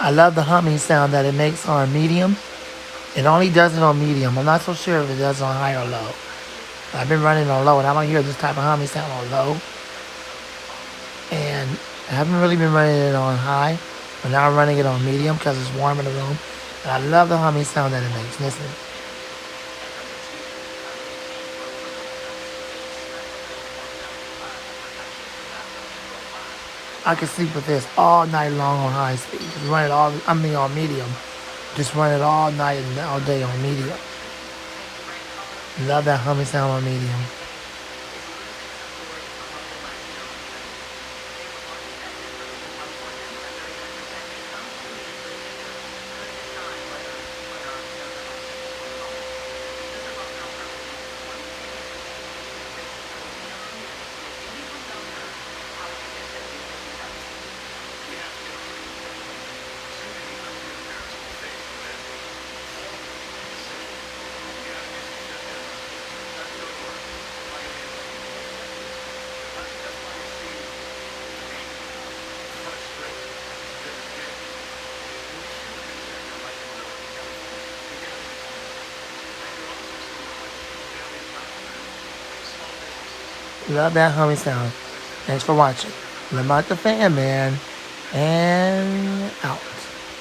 I love the humming sound that it makes on medium. It only does it on medium. I'm not so sure if it does on high or low. I've been running on low, and I don't hear this type of humming sound on low. And I haven't really been running it on high, but now I'm running it on medium because it's warm in the room. And I love the humming sound that it makes. Listen. I can sleep with this all night long on high speed. Just run it all, on medium. Just run it all night and all day on medium. Love that humming sound on medium. Love that humming sound. Thanks for watching. Lamont the Fan Man. And out.